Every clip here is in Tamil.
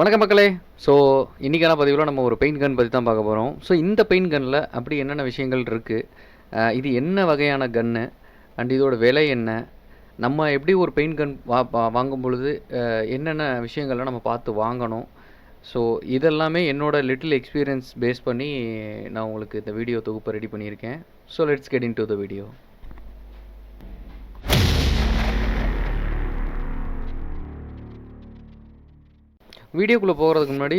வணக்கம் மக்களே. ஸோ இன்றைக்கான பதிவில் நம்ம ஒரு பெயிண்ட் கன் பற்றி தான் பார்க்க போகிறோம். ஸோ இந்த பெயிண்ட் கன்னில் அப்படி என்னென்ன விஷயங்கள் இருக்குது, இது என்ன வகையான கன்று அண்ட் இதோட விலை என்ன, நம்ம எப்படி ஒரு பெயிண்ட் கன் வாங்கும் பொழுது என்னென்ன விஷயங்கள்லாம் நம்ம பார்த்து வாங்கணும். ஸோ இதெல்லாமே என்னோட லிட்டில் எக்ஸ்பீரியன்ஸ் பேஸ் பண்ணி நான் உங்களுக்கு இந்த வீடியோ தொகுப்பை ரெடி பண்ணியிருக்கேன். So let's get in to the video. வீடியோக்குள்ளே போகிறதுக்கு முன்னாடி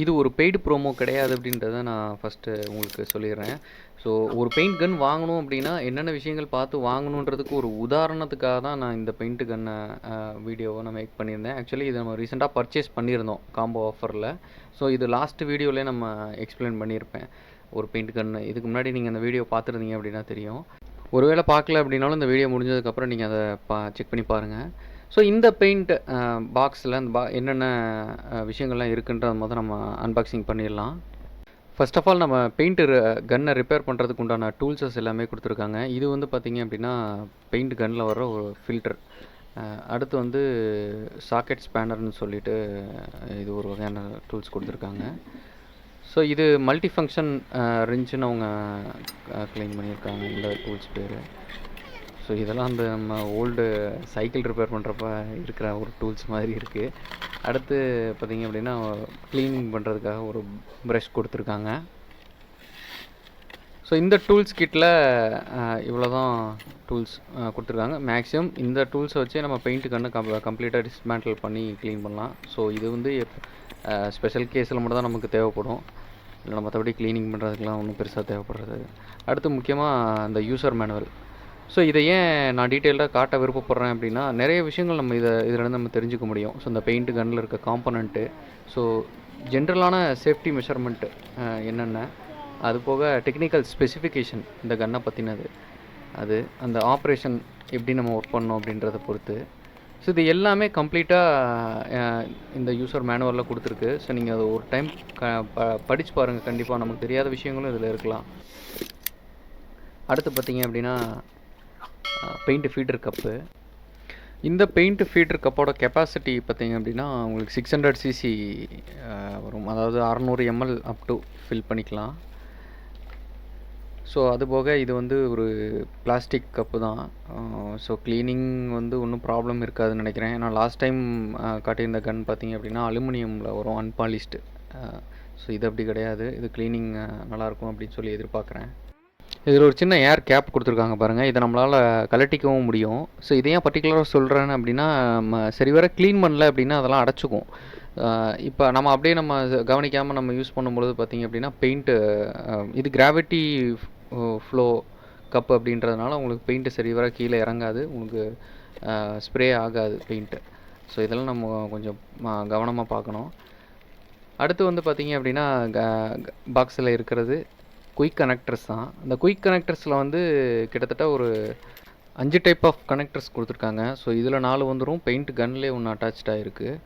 இது ஒரு பெய்டு ப்ரோமோ கிடையாது அப்படின்றத நான் ஃபஸ்ட்டு உங்களுக்கு சொல்லிடுறேன். ஸோ ஒரு பெயிண்ட் கன் வாங்கணும் அப்படின்னா என்னென்ன விஷயங்கள் பார்த்து வாங்கணுன்றதுக்கு ஒரு உதாரணத்துக்காக தான் நான் இந்த பெயிண்ட் கன்னை வீடியோவை நான் மேக் பண்ணியிருந்தேன். ஆக்சுவலி இதை நம்ம ரீசெண்டாக பர்ச்சேஸ் பண்ணியிருந்தோம் காம்போ ஆஃபரில். ஸோ இது லாஸ்ட் வீடியோவிலே நம்ம எக்ஸ்பிளைன் பண்ணியிருப்பேன் ஒரு பெயிண்ட் கன்று. இதுக்கு முன்னாடி நீங்கள் அந்த வீடியோ பார்த்துருந்தீங்க அப்படின்னா தெரியும். ஒருவேளை பார்க்கல அப்படின்னாலும் இந்த வீடியோ முடிஞ்சதுக்கப்புறம் நீங்கள் அதை செக் பண்ணி பாருங்கள். ஸோ இந்த பெயிண்ட் பாக்ஸில் அந்த என்னென்ன விஷயங்கள்லாம் இருக்குன்றத முதல் நம்ம அன்பாக்சிங் பண்ணிடலாம். ஃபர்ஸ்ட் ஆஃப் ஆல் நம்ம பெயிண்ட்டு கன்னை ரிப்பேர் பண்ணுறதுக்கு உண்டான டூல்ஸஸ் எல்லாமே கொடுத்துருக்காங்க. இது வந்து பார்த்திங்க அப்படின்னா பெயிண்ட் கன்னில் வர ஒரு ஃபில்டர். அடுத்து வந்து சாக்கெட் ஸ்பேனர்னு சொல்லிட்டு இது ஒரு வகையான டூல்ஸ் கொடுத்துருக்காங்க. ஸோ இது மல்டி ஃபங்க்ஷன் ரிஞ்சுன்னு அவங்க க்ளைம் பண்ணியிருக்காங்க இந்த டூல்ஸ் பேர். ஸோ இதெல்லாம் அந்த நம்ம ஓல்டு சைக்கிள் ரிப்பேர் பண்ணுறப்ப இருக்கிற ஒரு டூல்ஸ் மாதிரி இருக்குது. அடுத்து பார்த்திங்க அப்படின்னா க்ளீனிங் பண்ணுறதுக்காக ஒரு ப்ரஷ் கொடுத்துருக்காங்க. ஸோ இந்த டூல்ஸ் கிட்டில் இவ்வளோ தான் டூல்ஸ் கொடுத்துருக்காங்க. மேக்ஸிமம் இந்த டூல்ஸை வச்சு நம்ம பெயிண்ட்டு கன்று கம்ப்ளீட்டாக டிஸ்மேண்டில் பண்ணி க்ளீன் பண்ணலாம். ஸோ இது வந்து ஸ்பெஷல் கேஸில் மட்டும் தான் நமக்கு தேவைப்படும். இல்லை மற்றபடி க்ளீனிங் பண்ணுறதுக்கெலாம் ஒன்றும் பெருசாக தேவைப்படுறது. அடுத்து முக்கியமாக அந்த யூசர் மேனுவல். ஸோ இதை ஏன் நான் டீட்டெயில்டாக காட்ட விருப்பப்படுறேன் அப்படின்னா, நிறைய விஷயங்கள் நம்ம இதிலேருந்து நம்ம தெரிஞ்சுக்க முடியும். ஸோ இந்த பெயிண்ட் கன்னில் இருக்க காம்பனண்ட்டு, ஸோ ஜென்ரலான சேஃப்டி மெஷர்மெண்ட்டு என்னென்ன, அது போக டெக்னிக்கல் ஸ்பெசிஃபிகேஷன் இந்த கன்னை பற்றினது, அது அந்த ஆப்ரேஷன் எப்படி நம்ம ஒர்க் பண்ணோம் அப்படின்றத பொறுத்து. ஸோ இது எல்லாமே கம்ப்ளீட்டாக இந்த யூசர் மேனுவலில் கொடுத்துருக்கு. ஸோ நீங்கள் அதை ஒரு டைம் படித்து பாருங்கள். கண்டிப்பாக நமக்கு தெரியாத விஷயங்களும் இதில் இருக்கலாம். அடுத்து பார்த்திங்க அப்படின்னா பெயிண்ட் ஃபீடர் கப்பு. இந்த பெயிண்ட் ஃபீடர் கப்போட கெப்பாசிட்டி பார்த்திங்க அப்படின்னா உங்களுக்கு 600 cc வரும். அதாவது 600 ml அப் டு ஃபில் பண்ணிக்கலாம். ஸோ அதுபோக இது வந்து ஒரு பிளாஸ்டிக் கப்பு தான். ஸோ க்ளீனிங் வந்து ஒன்றும் ப்ராப்ளம் இருக்காதுன்னு நினைக்கிறேன். நான் லாஸ்ட் டைம் காட்டியிருந்த கன் பார்த்திங்க அப்படின்னா அலுமினியமில் வரும், அன்பாலிஷ்டு. ஸோ இது அப்படி கிடையாது. இது க்ளீனிங் நல்லாயிருக்கும் அப்படின்னு சொல்லி எதிர்பார்க்குறேன். இதில் ஒரு சின்ன ஏர் கேப் கொடுத்துருக்காங்க பாருங்கள். இதை நம்மளால் கலட்டிக்கவும் முடியும். ஸோ இதை ஏன் பர்டிகுலராக சொல்கிறேன்னு அப்படின்னா, நம்ம சரி வர க்ளீன் பண்ணல அப்படின்னா அதெல்லாம் அடைச்சிக்கும். இப்போ நம்ம அப்படியே நம்ம கவனிக்காமல் நம்ம யூஸ் பண்ணும்பொழுது பார்த்திங்க அப்படின்னா பெயிண்ட்டு இது கிராவிட்டி ஃப்ளோ கப் அப்படின்றதுனால உங்களுக்கு பெயிண்ட்டு சரி வர கீழே இறங்காது, உங்களுக்கு ஸ்ப்ரே ஆகாது பெயிண்ட்டு. ஸோ இதெல்லாம் நம்ம கொஞ்சம் கவனமாக பார்க்கணும். அடுத்து வந்து பார்த்திங்க அப்படின்னா பாக்ஸில் இருக்கிறது குயிக் கனெக்டர்ஸ் தான். அந்த குயிக் கனெக்டர்ஸில் வந்து கிட்டத்தட்ட ஒரு 5 டைப் ஆஃப் கனெக்டர்ஸ் கொடுத்துருக்காங்க. ஸோ இதில் 4 வந்துடும். பெயிண்ட் கன்லேயே ஒன்று அட்டாச்சாக இருக்குது.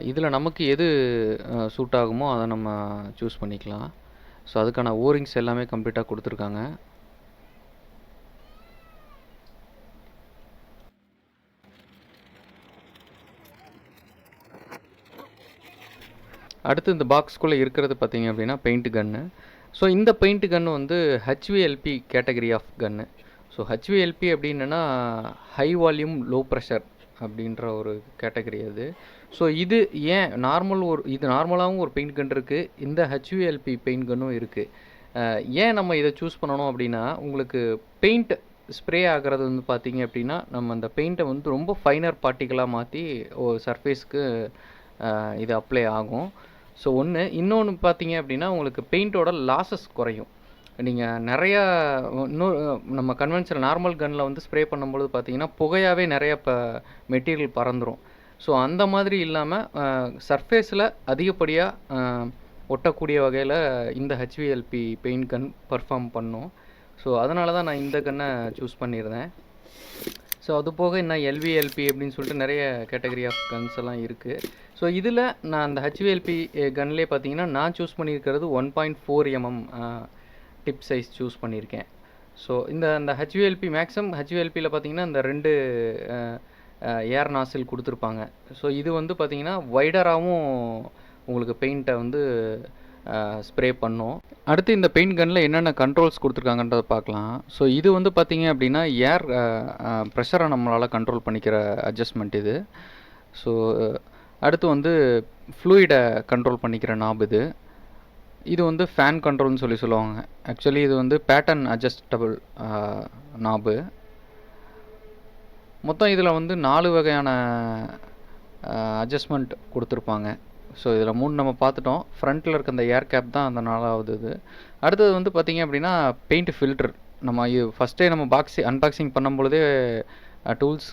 இதில் நமக்கு எது சூட் ஆகுமோ அதை நம்ம சூஸ் பண்ணிக்கலாம். ஸோ அதுக்கான ஓரிங்ஸ் எல்லாமே கம்ப்ளீட்டாக கொடுத்துருக்காங்க. அடுத்து இந்த பாக்ஸ்குள்ளே இருக்கிறது பார்த்திங்க அப்படின்னா பெயிண்ட் கன்று. ஸோ இந்த பெயிண்ட் கன்று வந்து HVLP கேட்டகரி ஆஃப் கன்று. ஸோ HVLP அப்படின்னா ஹை வால்யூம் லோ ப்ரெஷர் அப்படின்ற ஒரு கேட்டகரி அது. ஸோ இது ஏன் இது நார்மலாகவும் ஒரு பெயிண்ட் கன் இருக்குது, இந்த HVLP பெயிண்ட் கன்னும் இருக்குது. ஏன் நம்ம இதை சூஸ் பண்ணணும் அப்படின்னா, உங்களுக்கு பெயிண்ட் ஸ்ப்ரே ஆகிறது வந்து பார்த்திங்க அப்படின்னா நம்ம அந்த பெயிண்ட்டை வந்து ரொம்ப ஃபைனர் பார்ட்டிக்கலாக மாற்றி ஒரு சர்ஃபேஸ்க்கு இது அப்ளை ஆகும். ஸோ இன்னொன்று பார்த்திங்க அப்படின்னா உங்களுக்கு பெயிண்ட்டோட லாஸஸ் குறையும். நீங்கள் நிறையா நம்ம கன்வென்ஷனல் நார்மல் கன்னில் வந்து ஸ்ப்ரே பண்ணும்பொழுது பார்த்திங்கன்னா புகையாகவே நிறைய மெட்டீரியல் பறந்துடும். ஸோ அந்த மாதிரி இல்லாமல் சர்ஃபேஸில் அதிகப்படியாக ஒட்டக்கூடிய வகையில் இந்த HVLP பெயிண்ட் கன் பர்ஃபார்ம் பண்ணும். ஸோ அதனால தான் நான் இந்த கன்னை சூஸ் பண்ணியிருந்தேன். ஸோ அது போக இன்னும் LVLP அப்படின்னு சொல்லிட்டு நிறைய கேட்டகரி ஆஃப் கன்ஸ் எல்லாம் இருக்குது. ஸோ இதில் நான் அந்த HVLP கன்லேயே பார்த்தீங்கன்னா நான் சூஸ் பண்ணியிருக்கிறது 1.4 mm டிப் சைஸ் சூஸ் பண்ணியிருக்கேன். ஸோ அந்த HVLP மேக்ஸிமம் HVLPயில் பார்த்தீங்கன்னா இந்த 2 ஏர் நாசில் கொடுத்துருப்பாங்க. ஸோ இது வந்து பார்த்திங்கன்னா வைடராகவும் உங்களுக்கு பெயிண்ட்டை வந்து ஸ்ப்ரே பண்ணும். அடுத்து இந்த பெயிண்ட் கன்னில் என்னென்ன கண்ட்ரோல்ஸ் கொடுத்துருக்காங்கன்றதை பார்க்கலாம். ஸோ இது வந்து பார்த்திங்க அப்படின்னா ஏர் ப்ரெஷரை நம்மளால் கண்ட்ரோல் பண்ணிக்கிற அட்ஜஸ்ட்மெண்ட் இது. ஸோ அடுத்து வந்து ஃப்ளூயிடை கண்ட்ரோல் பண்ணிக்கிற நாப் இது. இது வந்து ஃபேன் கண்ட்ரோல்னு சொல்லுவாங்க. ஆக்சுவலி இது வந்து பேட்டர்ன் அட்ஜஸ்டபிள் நாபு. மொத்தம் இதில் வந்து 4 வகையான அட்ஜஸ்ட்மெண்ட் கொடுத்துருப்பாங்க. ஸோ இதில் 3 நம்ம பார்த்துட்டோம். ஃப்ரண்ட்டில் இருக்க அந்த ஏர் கேப் தான் அந்த 4வது இது. அடுத்தது வந்து பார்த்திங்க அப்படின்னா பெயிண்ட் ஃபில்டர். நம்ம ஃபஸ்ட்டே நம்ம அன்பாக்சிங் பண்ணும்பொழுதே டூல்ஸ்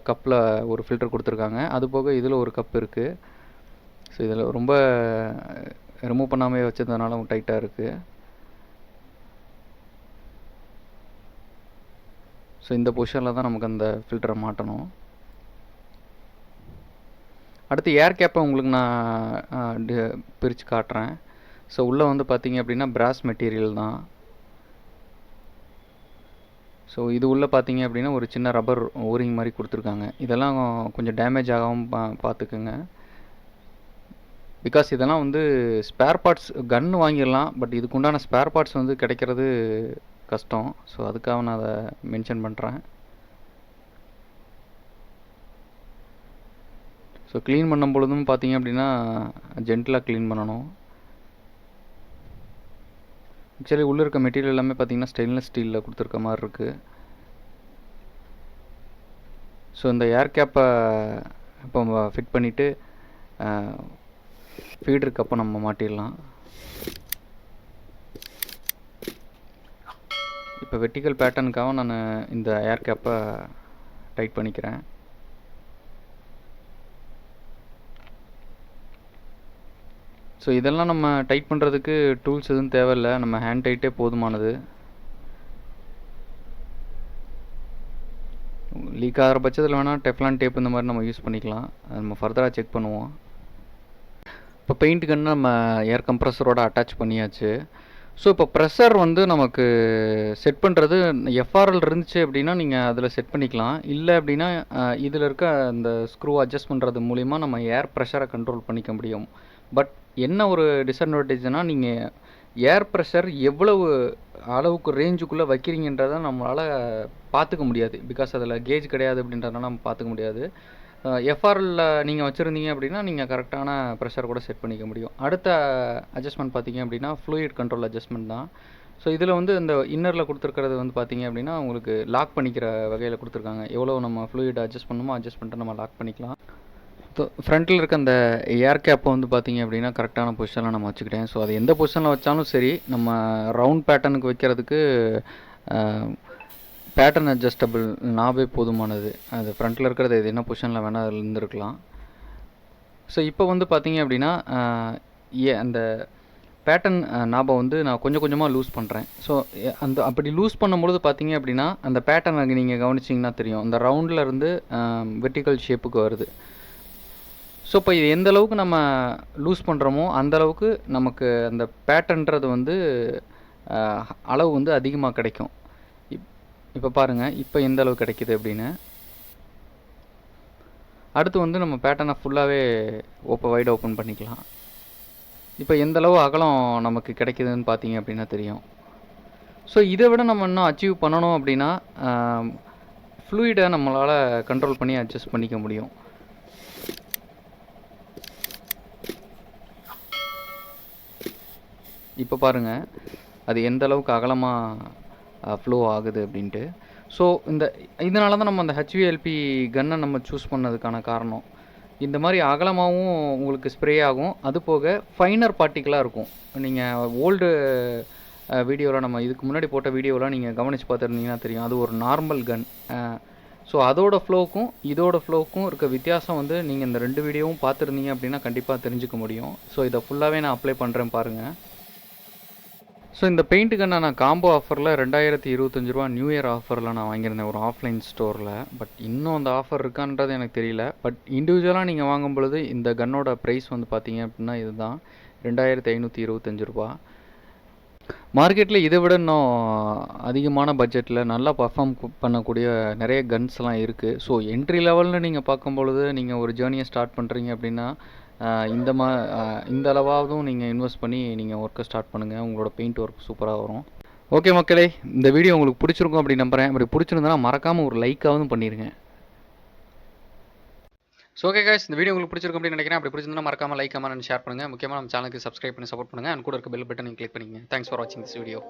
கப்பில் ஒரு ஃபில்டர் கொடுத்துருக்காங்க. அது போக இதில் ஒரு கப் இருக்குது. ஸோ இதில் ரொம்ப ரிமூவ் பண்ணாமே வச்சதுனால டைட்டாக இருக்குது. ஸோ இந்த பொசிஷனில் தான் நமக்கு அந்த ஃபில்டரை மாட்டணும். அடுத்து ஏர் கேப்பை உங்களுக்கு நான் பிரித்து காட்டுறேன். ஸோ உள்ளே வந்து பார்த்திங்க அப்படின்னா பிராஸ் மெட்டீரியல் தான். ஸோ இது உள்ளே பார்த்திங்க அப்படின்னா ஒரு சின்ன ரப்பர் ஓரிங் மாதிரி கொடுத்துருக்காங்க. இதெல்லாம் கொஞ்சம் டேமேஜ் ஆகாமல் பார்த்துக்குங்க. பிகாஸ் இதெல்லாம் வந்து ஸ்பேர் பார்ட்ஸ் கன்று வாங்கிடலாம், பட் இதுக்குண்டான ஸ்பேர் பார்ட்ஸ் வந்து கிடைக்கிறது கஷ்டம். ஸோ அதுக்காக நான் அதை மென்ஷன் பண்ணுறேன். ஸோ க்ளீன் பண்ணும் பொழுதும் பார்த்திங்க அப்படின்னா ஜென்டிலாக க்ளீன் பண்ணணும். ஆக்சுவலி உள்ளே இருக்க மெட்டீரியல் எல்லாமே பார்த்திங்கன்னா ஸ்டெயின்லெஸ் ஸ்டீலில் கொடுத்துருக்க மாதிரி இருக்குது. ஸோ இந்த ஏர் கேப்பை இப்போ ஃபிட் பண்ணிவிட்டு ஃபீடர் கப்பை நம்ம மாட்டிடலாம். இப்போ வெர்டிக்கல் பேட்டர்னுக்காக நான் இந்த ஏர் கேப்பை டைட் பண்ணிக்கிறேன். ஸோ இதெல்லாம் நம்ம டைட் பண்ணுறதுக்கு டூல்ஸ் எதுவும் தேவையில்லை, நம்ம ஹேண்ட் டைட்டே போதுமானது. லீக் ஆகிற பட்சத்தில் வேணால் டெஃப்லான் டேப் இந்த மாதிரி நம்ம யூஸ் பண்ணிக்கலாம். அது நம்ம ஃபர்தராக செக் பண்ணுவோம். இப்போ பெயிண்ட் கன்னு நம்ம ஏர் கம்ப்ரஸரோட அட்டாச் பண்ணியாச்சு. ஸோ இப்போ ப்ரெஷர் வந்து நமக்கு செட் பண்ணுறது எஃப்ஆர்எல் இருந்துச்சு அப்படின்னா நீங்கள் அதில் செட் பண்ணிக்கலாம். இல்லை அப்படின்னா இதில் இருக்க அந்த ஸ்க்ரூ அட்ஜஸ்ட் பண்ணுறது மூலிமா நம்ம ஏர் ப்ரெஷரை கண்ட்ரோல் பண்ணிக்க முடியும். பட் என்ன ஒரு டிஸ்அட்வான்டேஜ்னால் நீங்கள் ஏர் ப்ரெஷர் எவ்வளவு அளவுக்கு ரேஞ்சுக்குள்ளே வைக்கிறீங்கன்றதை நம்மளால் பார்த்துக்க முடியாது. பிகாஸ் அதில் கேஜ் கிடையாது அப்படின்றதுனால நம்ம பார்த்துக்க முடியாது. எஃப்ஆர்எல்ல நீங்கள் வச்சுருந்தீங்க அப்படின்னா நீங்கள் கரெக்டான ப்ரெஷர் கூட செட் பண்ணிக்க முடியும். அடுத்த அட்ஜஸ்ட்மெண்ட் பார்த்திங்க அப்படின்னா ஃப்ளூயிட் கண்ட்ரோல் அட்ஜஸ்ட்மெண்ட் தான். ஸோ இதில் வந்து இந்த இன்னரில் கொடுத்துருக்கிறது வந்து பார்த்திங்க அப்படின்னா உங்களுக்கு லாக் பண்ணிக்கிற வகையில் கொடுத்துருக்காங்க. எவ்வளோ நம்ம ஃப்ளூயிட் அட்ஜஸ்ட் பண்ணணுமோ அட்ஜஸ்ட் பண்ணிட்டு நம்ம லாக் பண்ணிக்கலாம். ஸோ ஃப்ரண்ட்டில் இருக்க அந்த ஏர் கேப்பை வந்து பார்த்திங்க அப்படின்னா கரெக்டான பொசிஷனில் நம்ம வச்சுக்கிட்டேன். ஸோ அது எந்த பொசிஷனில் வச்சாலும் சரி, நம்ம ரவுண்ட் பேட்டர்னுக்கு வைக்கிறதுக்கு பேட்டர்ன் அட்ஜஸ்டபிள் நாபே போதுமானது. அது ஃப்ரண்ட்டில் இருக்கிறது இது என்ன பொசிஷனில் வேணால் அதில் இருந்துருக்கலாம். ஸோ இப்போ வந்து பார்த்திங்க அப்படின்னா அந்த பேட்டர்ன் நாபை வந்து நான் கொஞ்சம் கொஞ்சமாக லூஸ் பண்ணுறேன். ஸோ அப்படி லூஸ் பண்ணும்பொழுது பார்த்திங்க அப்படின்னா அந்த பேட்டர்ன் அங்கே நீங்கள் கவனிச்சிங்கன்னா தெரியும், அந்த ரவுண்டில் இருந்து வெர்டிக்கல் ஷேப்புக்கு வருது. ஸோ இப்போ இது எந்த அளவுக்கு நம்ம லூஸ் பண்ணுறோமோ அந்தளவுக்கு நமக்கு அந்த பேட்டர்ன்றது வந்து அளவு வந்து அதிகமாக கிடைக்கும். இப்போ பாருங்கள் இப்போ எந்த அளவு கிடைக்கிது அப்படின்னு. அடுத்து வந்து நம்ம பேட்டர்னை ஃபுல்லாகவே வைட் ஓப்பன் பண்ணிக்கலாம். இப்போ எந்தளவு அகலம் நமக்கு கிடைக்கிதுன்னு பார்த்தீங்க அப்படின்னா தெரியும். ஸோ இதை விட நம்ம இன்னும் அச்சீவ் பண்ணணும் அப்படின்னா ஃப்ளூயிடை நம்மளால் கண்ட்ரோல் பண்ணி அட்ஜஸ்ட் பண்ணிக்க முடியும். இப்போ பாருங்கள் அது எந்த அளவுக்கு அகலமாக ஃப்ளோ ஆகுது அப்படின்ட்டு. ஸோ இதனால தான் நம்ம அந்த ஹெச்விஎல்பி கன்னை நம்ம சூஸ் பண்ணதுக்கான காரணம். இந்த மாதிரி அகலமாகவும் உங்களுக்கு ஸ்ப்ரே ஆகும், அது போக ஃபைனர் பார்ட்டிக்கலாக இருக்கும். நீங்கள் ஓல்டு வீடியோவில் நம்ம இதுக்கு முன்னாடி போட்ட வீடியோவில் நீங்கள் கவனித்து பார்த்துருந்தீங்கன்னா தெரியும், அது ஒரு நார்மல் கன். ஸோ அதோட ஃப்ளோவுக்கும் இதோட ஃப்ளோவுக்கும் இருக்க வித்தியாசம் வந்து நீங்கள் இந்த 2 வீடியோவும் பார்த்துருந்தீங்க அப்படின்னா கண்டிப்பாக தெரிஞ்சுக்க முடியும். ஸோ இதை ஃபுல்லாகவே நான் அப்ளை பண்ணுறேன் பாருங்கள். ஸோ இந்த பெயிண்ட் கன்னை நான் காம்போ ஆஃபரில் 2025 ரூபா நியூ இயர் ஆஃபரில் நான் வாங்கியிருந்தேன் ஒரு ஆஃப்லைன் ஸ்டோரில். பட் இன்னும் அந்த ஆஃபர் இருக்கான்றது எனக்கு தெரியல. பட் இண்டிவிஜுவலாக நீங்கள் வாங்கும் பொழுது இந்த கன்னோட ப்ரைஸ் வந்து பார்த்தீங்க அப்படின்னா இதுதான் 2525 ரூபா. மார்க்கெட்டில் இதை விட இன்னும் அதிகமான பட்ஜெட்டில் நல்லா பர்ஃபார்ம் பண்ணக்கூடிய நிறைய கன்ஸ்லாம் இருக்குது. ஸோ என்ட்ரி லெவலில் நீங்கள் பார்க்கும்பொழுது நீங்கள் ஒரு ஜேர்னியை ஸ்டார்ட் பண்ணுறீங்க அப்படின்னா இந்த அளவாவதும் நீங்கள் இன்வெஸ்ட் பண்ணி நீங்கள் ஒர்க்கை ஸ்டார்ட் பண்ணுங்கள். உங்களோட பெயிண்ட் ஒர்க் சூப்பராக வரும். ஓகே மக்களே, இந்த வீடியோ உங்களுக்கு பிடிச்சிருக்கும் அப்படி நம்புகிறேன். அப்படி பிடிச்சிருந்தனா மறக்காமல் ஒரு லைக்காகவும் பண்ணிடுங்க. ஸோ ஓகே கைஸ், இந்த வீடியோ உங்களுக்கு பிடிச்சிருக்கும் அப்படின்னு நினைக்கிறேன். அப்படி பிடிச்சிருந்தா மறக்காமல் லைக் கமெண்ட் ஷேர் பண்ணுங்கள். முக்கியமாக நம்ம சேனலுக்கு சப்ஸ்கிரைப் பண்ணி சப்போர்ட் பண்ணுங்கள். அண்ட் கூட இருக்க பெல் பட்டன் நீங்கள் கிளிக் பண்ணிங்க. தேங்க்ஸ் ஃபார் வாட்சிங் திஸ் வீடியோ.